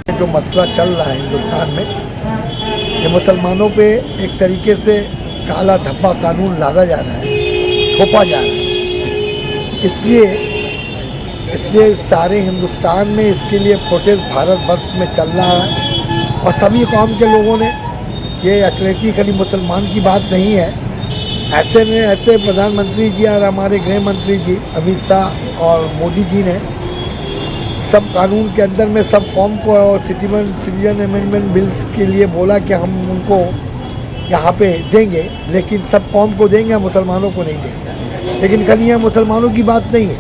जो मसला चल रहा है हिंदुस्तान में, ये मुसलमानों पे एक तरीके से काला धब्बा कानून लादा जा रहा है, थोपा जा रहा है। इसलिए सारे हिंदुस्तान में इसके लिए प्रोटेस्ट भारत वर्ष में चल रहा है। और सभी कौम के लोगों ने, ये अकेले खाली मुसलमान की बात नहीं है, ऐसे प्रधानमंत्री जी और हमारे गृह मंत्री जी अमित शाह और मोदी जी ने सब कानून के अंदर में सब कौम को और सिटीजन अमेंडमेंट बिल्स के लिए बोला कि हम उनको यहाँ पे देंगे, लेकिन सब कौम को देंगे, मुसलमानों को नहीं देंगे। लेकिन कहीं यह मुसलमानों की बात नहीं है,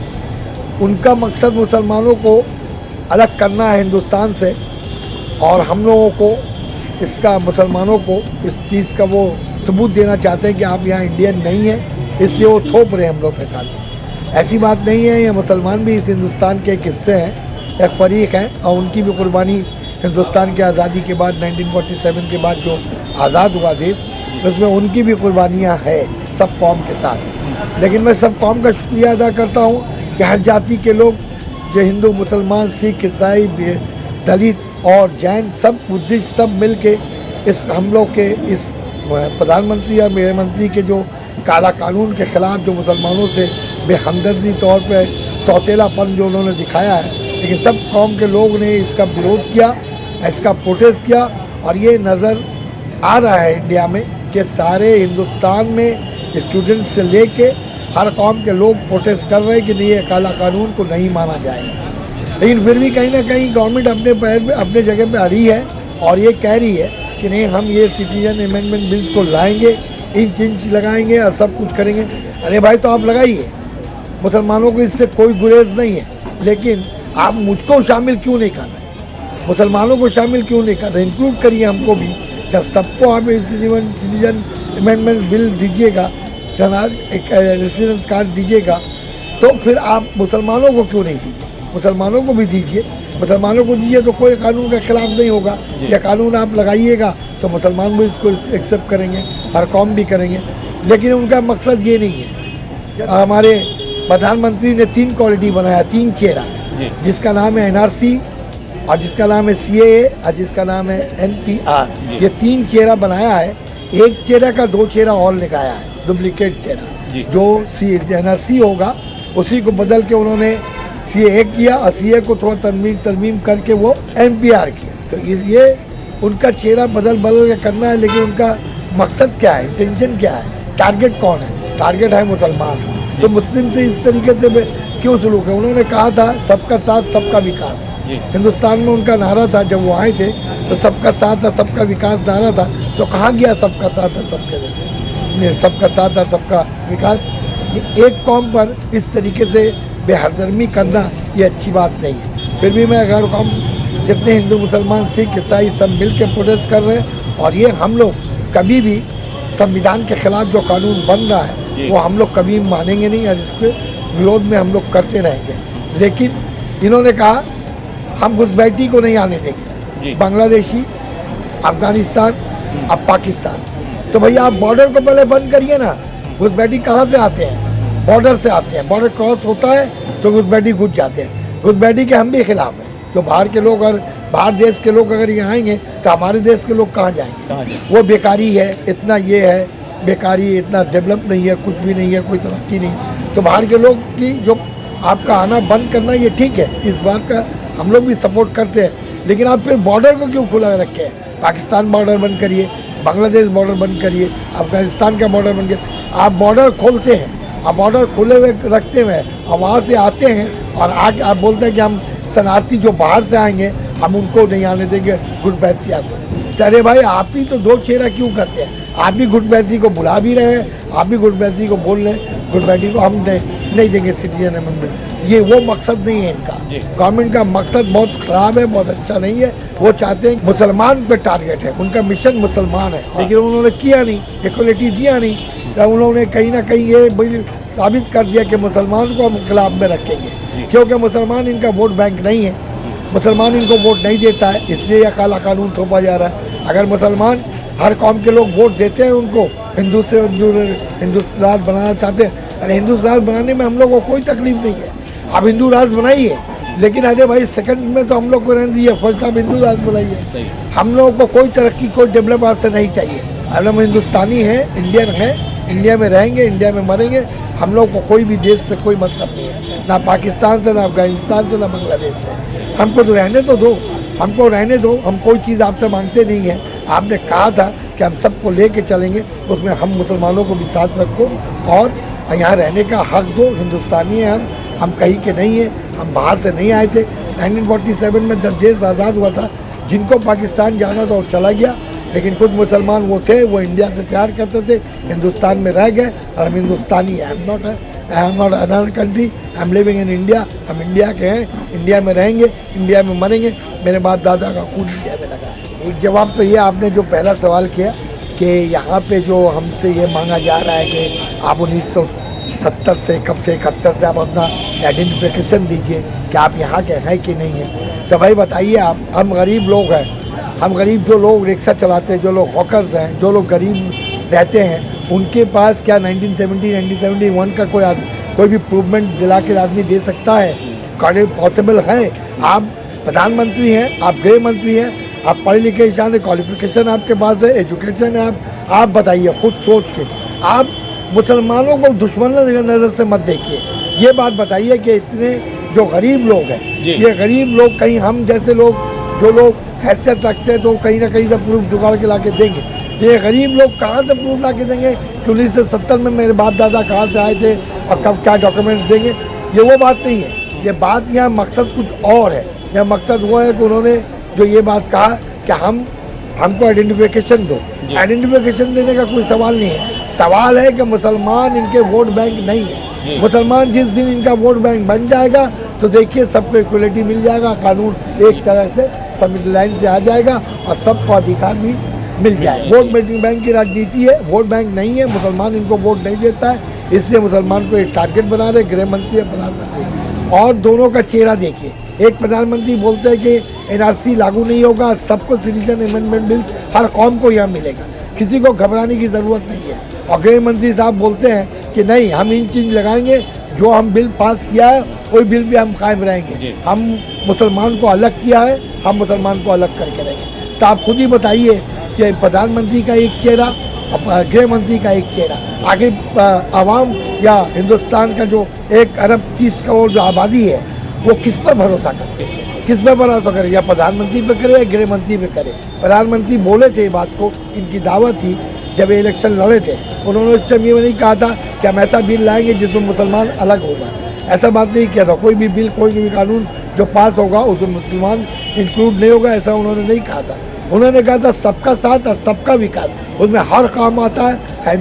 उनका मकसद मुसलमानों को अलग करना है हिंदुस्तान से, और हम लोगों को इसका, मुसलमानों को इस चीज़ का वो सबूत देना चाहते हैं कि आप यहाँ इंडियन नहीं हैं, इसलिए वो थोप रहे हैं हम लोग पे कानून। ऐसी बात नहीं है, ये मुसलमान भी इस हिंदुस्तान के एक हिस्से हैं, एक फरीक हैं, और उनकी भी कुर्बानी हिंदुस्तान की आज़ादी के बाद 1947 के बाद जो आज़ाद हुआ देश, उसमें उनकी भी कुर्बानियाँ हैं सब कौम के साथ। लेकिन मैं सब कौम का शुक्रिया अदा करता हूँ कि हर जाति के लोग, जो हिंदू, मुसलमान, सिख, ईसाई, दलित और जैन, सब बुद्धिस्ट, सब मिल के इस हम लोग के इस प्रधानमंत्री या गृह मंत्री के जो काला कानून के खिलाफ जो मुसलमानों से बेहमदर्दी तौर पे सौतेलापन जो उन्होंने दिखाया है, लेकिन सब कौम के लोग ने इसका विरोध किया, इसका प्रोटेस्ट किया। और ये नज़र आ रहा है इंडिया में कि सारे हिंदुस्तान में स्टूडेंट्स से लेके हर कौम के लोग प्रोटेस्ट कर रहे हैं कि नहीं, ये काला कानून को नहीं माना जाएगा। लेकिन फिर भी कहीं ना कहीं गवर्नमेंट अपने पैर पे, अपने जगह पे आ रही है और ये कह रही है कि नहीं, हम ये सिटीजन अमेंडमेंट बिल्स को लाएंगे, इंच लगाएंगे और सब कुछ करेंगे। अरे भाई, तो आप लगाइए, मुसलमानों को इससे कोई गुरेज नहीं है, लेकिन आप मुझको शामिल क्यों नहीं कर रहे, मुसलमानों को शामिल क्यों नहीं कर रहे, इंक्लूड करिए हमको भी। जब सबको आप सिटीजन अमेंडमेंट बिल दीजिएगा, एक रेसिडेंस कार्ड दीजिएगा, तो फिर आप मुसलमानों को क्यों नहीं दीजिए, मुसलमानों को भी दीजिए। मुसलमानों को दीजिए तो कोई कानून के खिलाफ नहीं होगा। या कानून आप लगाइएगा तो मुसलमान भी इसको एक्सेप्ट करेंगे, हर कौम भी करेंगे। लेकिन उनका मकसद ये नहीं है। हमारे प्रधानमंत्री ने 3 क्वालिटी बनाया, 3 चेहरा, जिसका नाम है NRC और जिसका नाम है CAA और जिसका नाम है NPR। ये 3 चेहरा बनाया है, एक चेहरा का 2 चेहरा और लगाया है, डुप्लीकेट चेहरा। जो NRC होगा उसी को बदल के उन्होंने CAA किया और CAA को थोड़ा तरमीम करके वो NPR किया। तो ये उनका चेहरा बदल के करना है, लेकिन उनका मकसद क्या है, इंटेंशन क्या है, टारगेट कौन है? टारगेट है मुसलमान। तो मुस्लिम से इस तरीके से क्यों सलूक है? उन्होंने कहा था सबका साथ सबका विकास। हिंदुस्तान में उनका नारा था, जब वो आए थे तो सबका साथ है सबका विकास नारा था। तो कहाँ गया सबका साथ है सबका साथ है सबका विकास? ये एक कौम पर इस तरीके से बेहरदर्मी करना ये अच्छी बात नहीं है। फिर भी मैं अगर कौम, जितने हिंदू, मुसलमान, सिख, ईसाई सब मिल के प्रोटेस्ट कर रहे हैं, और ये हम लोग कभी भी संविधान के खिलाफ जो कानून बन रहा है वो हम लोग कभी मानेंगे नहीं, और इसके विरोध में हम लोग करते रहेंगे। लेकिन इन्होंने कहा हम घुसपैठी को नहीं आने देंगे, बांग्लादेशी, अफगानिस्तान, अब पाकिस्तान। तो भैया आप बॉर्डर को पहले बंद करिए ना। घुसपैठी कहाँ से आते हैं? बॉर्डर से आते हैं। बॉर्डर क्रॉस होता है तो घुसपैठी घुस जाते हैं। घुसपैठी के हम भी खिलाफ हैं। जो बाहर के लोग, और बाहर देश के लोग अगर यहाँ आएंगे तो हमारे देश के लोग कहाँ जाएंगे? वो बेकारी है, इतना ये है, बेकारी, इतना डेवलप नहीं है, कुछ भी नहीं है, कोई तरक्की नहीं। तो बाहर के लोग की जो आपका आना बंद करना, ये ठीक है, इस बात का हम लोग भी सपोर्ट करते हैं। लेकिन आप फिर बॉर्डर को क्यों खुला रखे हैं? पाकिस्तान बॉर्डर बंद करिए, बांग्लादेश बॉर्डर बंद करिए, अफगानिस्तान का बॉर्डर बंद करिए। आप बॉर्डर खोलते हैं, आप बॉर्डर खुले हुए रखते हुए और वहाँ से आते हैं और आके आप बोलते हैं कि हम शरणार्थी जो बाहर से आएंगे हम उनको नहीं आने देंगे, घुसपैठिया को। अरे भाई, आप ही तो 2 चेहरा क्यों करते हैं? आप भी घुसपैठी को बुला भी रहे हैं, आप भी घुसपैठी को बोल रहे हैं घुसपैठी को हम नहीं देंगे सिटीजन अमेंडमेंट। ये वो मकसद नहीं है इनका। गवर्नमेंट का मकसद बहुत ख़राब है, बहुत अच्छा नहीं है। वो चाहते हैं मुसलमान पे टारगेट है, उनका मिशन मुसलमान है, लेकिन उन्होंने किया नहीं, इक्वलिटी दिया नहीं। तो उन्होंने कहीं ना कहीं ये साबित कर दिया कि मुसलमान को हम खिलाफ में रखेंगे, क्योंकि मुसलमान इनका वोट बैंक नहीं है, मुसलमान इनको वोट नहीं देता है, इसलिए यह काला कानून थोपा जा रहा है। अगर मुसलमान, हर कौम के लोग वोट देते हैं उनको, हिंदू से हिंदू राज बनाना चाहते हैं। अरे हिंदू राज बनाने में हम लोग को कोई तकलीफ नहीं है, आप हिंदू राज बनाइए, लेकिन अरे भाई सेकंड में तो हम लोग को रहने दीजिए, फर्स्ट आप हिंदू राष्ट्र बनाइए। हम लोगों को कोई तरक्की, कोई डेवलप आपसे नहीं चाहिए। हम हिंदुस्तानी हैं, इंडियन हैं, इंडिया में रहेंगे, इंडिया में मरेंगे। हम लोग को कोई भी देश से कोई मतलब नहीं है, ना पाकिस्तान से, ना अफगानिस्तान से, ना बांग्लादेश से। हमको तो रहने तो दो, हमको रहने दो। हम कोई चीज़ आपसे मांगते नहीं हैं। आपने कहा था कि हम सबको लेके चलेंगे, उसमें हम मुसलमानों को भी साथ रखो और यहाँ रहने का हक दो। हिंदुस्तानी हैं हम कहीं के नहीं हैं, हम बाहर से नहीं आए थे। 1947 में जब देश आज़ाद हुआ था, जिनको पाकिस्तान जाना था वो चला गया, लेकिन कुछ मुसलमान वो थे, वो इंडिया से प्यार करते थे, हिंदुस्तान में रह गए। और हम हिंदुस्तानी हैं, I am not another country, I am living in India. हम इंडिया के हैं, इंडिया में रहेंगे, इंडिया में मरेंगे। मेरे बाप दादा का खून इंडिया में लगा है। एक जवाब तो ये आपने जो पहला सवाल किया कि यहाँ पे जो हमसे ये मांगा जा रहा है कि आप 1970 से कब से 71 से आप अपना आइडेंटिफिकेशन दीजिए कि आप यहाँ के हैं कि नहीं हैं। तो भाई बताइए आप, हम गरीब लोग हैं, हम गरीब जो लोग रिक्शा चलाते हैं, जो लोग हॉकर्स हैं, जो लोग गरीब रहते हैं, उनके पास क्या 1970 1971 का कोई भी इम्प्रूवमेंट दिला के आदमी दे सकता है? पॉसिबल है? आप प्रधानमंत्री हैं, आप गृह मंत्री हैं, आप पढ़े लिखे इंसान है, क्वालिफिकेशन आपके पास है, एजुकेशन है। आप बताइए खुद सोच के, आप मुसलमानों को दुश्मन नज़र से मत देखिए। ये बात बताइए कि इतने जो गरीब लोग हैं, ये गरीब लोग कहीं हम जैसे लोग, जो लोग हैसियत रखते हैं, तो कहीं ना कहीं से प्रूफ जुगाड़ के ला के देंगे। ये गरीब लोग कहाँ से प्रूफ ला के देंगे कि 1970 में मेरे बाप दादा कहाँ से आए थे और कब क्या डॉक्यूमेंट्स देंगे? ये वो बात नहीं है। ये बात, यहाँ मकसद कुछ और है। यह मकसद वो है कि उन्होंने जो ये बात कहा कि हमको आइडेंटिफिकेशन दो। आइडेंटिफिकेशन देने का कोई सवाल नहीं है। सवाल है कि मुसलमान इनके वोट बैंक नहीं है। मुसलमान जिस दिन इनका वोट बैंक बन जाएगा तो देखिए सबको इक्वलिटी मिल जाएगा, कानून एक तरह से संविधान लाइन से आ जाएगा और सबको अधिकार भी मिल जाए। वोट बैंक की राजनीति है, वोट बैंक नहीं है। मुसलमान इनको वोट नहीं देता है, इसलिए मुसलमान को एक टारगेट बना रहे गृह मंत्री और प्रधानमंत्री। और दोनों का चेहरा देखिए, एक प्रधानमंत्री बोलते हैं कि एनआरसी लागू नहीं होगा, सबको सिटीजन अमेंडमेंट बिल हर कौम को यहाँ मिलेगा, किसी को घबराने की ज़रूरत नहीं है। और गृह मंत्री साहब बोलते हैं कि नहीं, हम इन चीज़ लगाएंगे, जो हम बिल पास किया है वही बिल भी हम कायम रहेंगे। हम मुसलमान को अलग किया है, हम मुसलमान को अलग करके रहेंगे। तो आप खुद ही बताइए कि प्रधानमंत्री का एक चेहरा और गृह मंत्री का एक चेहरा, आखिर आवाम या हिंदुस्तान का जो 1 अरब 30 करोड़ जो आबादी है वो किस पर भरोसा करते हैं? किस पर भरोसा करे? या प्रधानमंत्री पे करे या गृह मंत्री पे करे? प्रधानमंत्री बोले थे बात को, इनकी दावत थी जब ये इलेक्शन लड़े थे, उन्होंने उस टाइम ये नहीं कहा था कि हम ऐसा बिल लाएंगे जिसमें मुसलमान अलग होगा। ऐसा बात नहीं किया था। कोई भी बिल, कोई भी कानून जो पास होगा उसमें मुसलमान इंक्लूड नहीं होगा, ऐसा उन्होंने नहीं कहा था। उन्होंने कहा था सबका साथ और सबका विकास, उसमें हर काम आता है।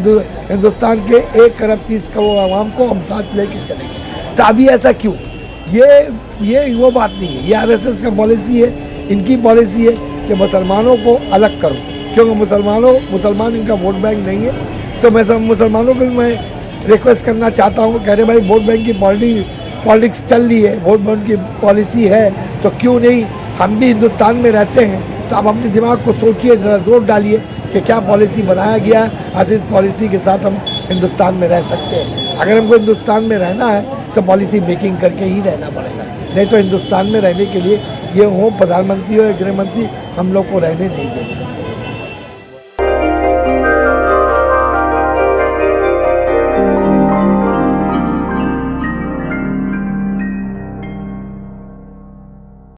हिंदुस्तान के 1 अरब 30 करोड़ आवाम को हम साथ लेके चलेंगे। तो अभी ऐसा क्यों? ये वो बात नहीं है। ये आरएसएस का पॉलिसी है, इनकी पॉलिसी है कि मुसलमानों को अलग करो, क्योंकि मुसलमान इनका वोट बैंक नहीं है। तो मैं सब मुसलमानों को मैं रिक्वेस्ट करना चाहता हूँ, कह रहे भाई वोट बैंक की पॉलिटिक्स चल रही है, वोट बैंक की पॉलिसी है, तो क्यों नहीं हम भी हिंदुस्तान में रहते हैं, तो आप अपने दिमाग को सोचिए, ज़रा जोर डालिए कि क्या पॉलिसी बनाया गया है, आज इस पॉलिसी के साथ हम हिंदुस्तान में रह सकते हैं। अगर हमको हिंदुस्तान में रहना है तो पॉलिसी मेकिंग करके ही रहना पड़ेगा, नहीं तो हिंदुस्तान में रहने के लिए ये हो प्रधानमंत्री हो या गृह मंत्री हम लोग को रहने नहीं देंगे।